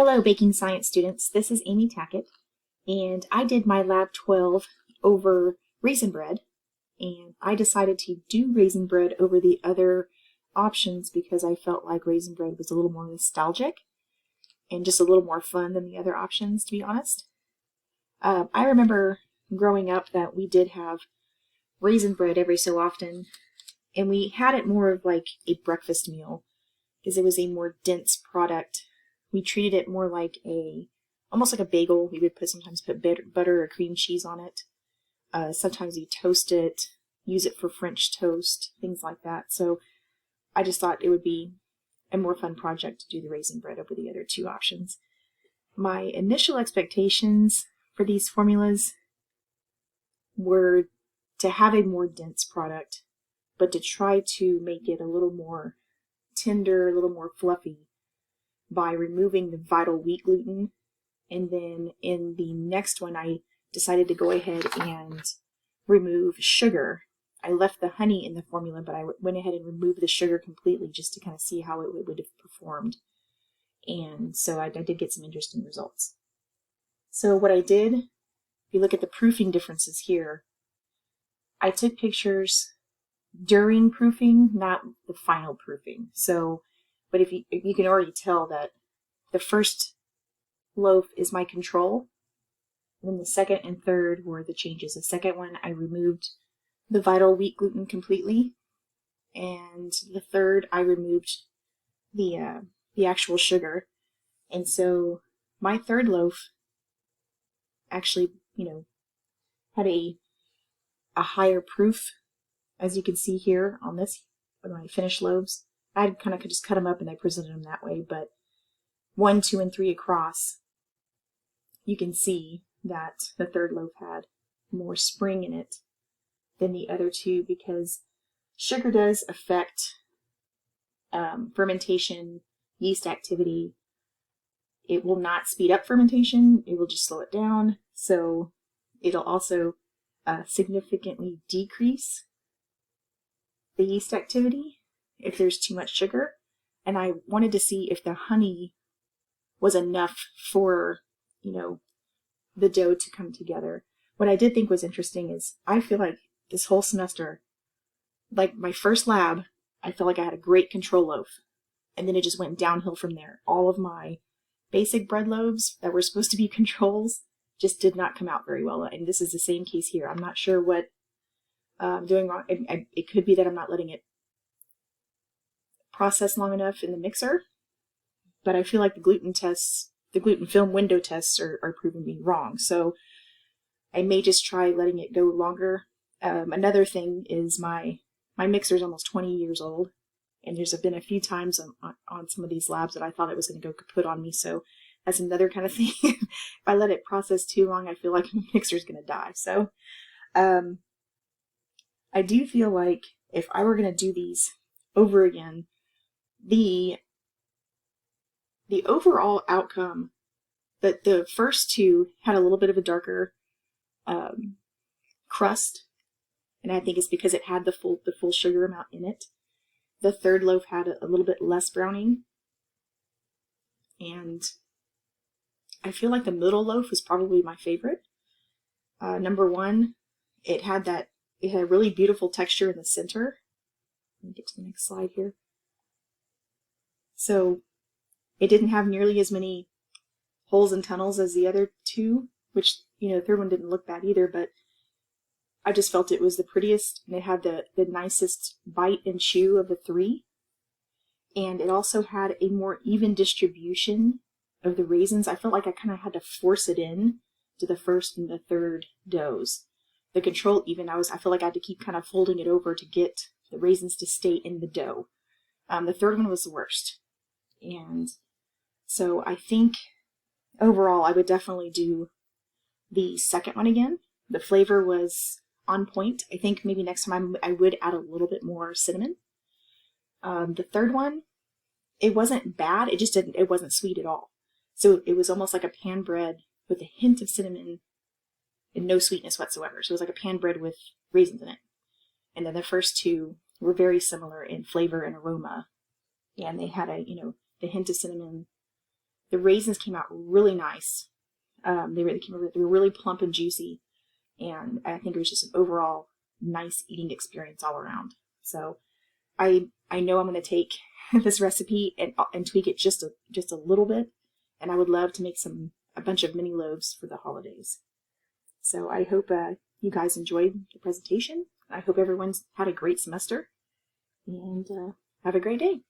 Hello, baking science students. This is Amy Tackett, and I did my Lab 12 over raisin bread, and I decided to do raisin bread over the other options because I felt like raisin bread was a little more nostalgic and just a little more fun than the other options, to be honest. I remember growing up that we did have raisin bread every so often, and we had it more of like a breakfast meal because it was a more dense product. We treated it more like almost like a bagel. We would sometimes put butter or cream cheese on it. Sometimes you toast it, use it for French toast, things like that. So I just thought it would be a more fun project to do the raisin bread over the other two options. My initial expectations for these formulas were to have a more dense product, but to try to make it a little more tender, a little more fluffy, by removing the vital wheat gluten. And then in the next one, I decided to go ahead and remove sugar. I left the honey in the formula, but I went ahead and removed the sugar completely just to kind of see how it would have performed. And so I did get some interesting results. So what I did, if you look at the proofing differences here, I took pictures during proofing, not the final proofing. So but if you can already tell that the first loaf is my control, and then the second and third were the changes. The second one, I removed the vital wheat gluten completely, and the third, I removed the actual sugar. And so my third loaf actually, had a higher proof, as you can see here on this, on my finished loaves. I kind of could just cut them up and I presented them that way, but 1, 2, and 3 across, you can see that the third loaf had more spring in it than the other two because sugar does affect fermentation, yeast activity. It will not speed up fermentation, it will just slow it down. So it'll also significantly decrease the yeast activity if there's too much sugar. And I wanted to see if the honey was enough for, the dough to come together. What I did think was interesting is I feel like this whole semester, like my first lab, I felt like I had a great control loaf. And then it just went downhill from there. All of my basic bread loaves that were supposed to be controls just did not come out very well. And this is the same case here. I'm not sure what I'm doing wrong. It could be that I'm not letting it process long enough in the mixer, but I feel like the gluten film window tests are proving me wrong. So I may just try letting it go longer. Another thing is my mixer is almost 20 years old, and there's been a few times on some of these labs that I thought it was going to go kaput on me. So that's another kind of thing. If I let it process too long, I feel like my mixer's going to die. So I do feel like if I were going to do these over again, the overall outcome, that the first two had a little bit of a darker crust, and I think it's because it had the full sugar amount in it. The third loaf had a little bit less browning, and I feel like the middle loaf was probably my favorite. Number one, it had a really beautiful texture in the center. Let me get to the next slide here. So it didn't have nearly as many holes and tunnels as the other two, which, the third one didn't look bad either, but I just felt it was the prettiest, and it had the nicest bite and chew of the three. And it also had a more even distribution of the raisins. I felt like I kind of had to force it in to the first and the third doughs. The control even, I feel like I had to keep kind of folding it over to get the raisins to stay in the dough. The third one was the worst. And so I think overall I would definitely do the second one again. The flavor was on point. I think maybe next time I would add a little bit more cinnamon. The third one, it wasn't bad. It wasn't sweet at all. So it was almost like a pan bread with a hint of cinnamon and no sweetness whatsoever. So it was like a pan bread with raisins in it. And then the first two were very similar in flavor and aroma. And they had the hint of cinnamon, The raisins came out really nice. They were really plump and juicy, and I think it was just an overall nice eating experience all around. So I know I'm going to take this recipe and tweak it just a little bit, and I would love to make a bunch of mini loaves for the holidays. So I hope you guys enjoyed the presentation. I hope everyone's had a great semester, and have a great day.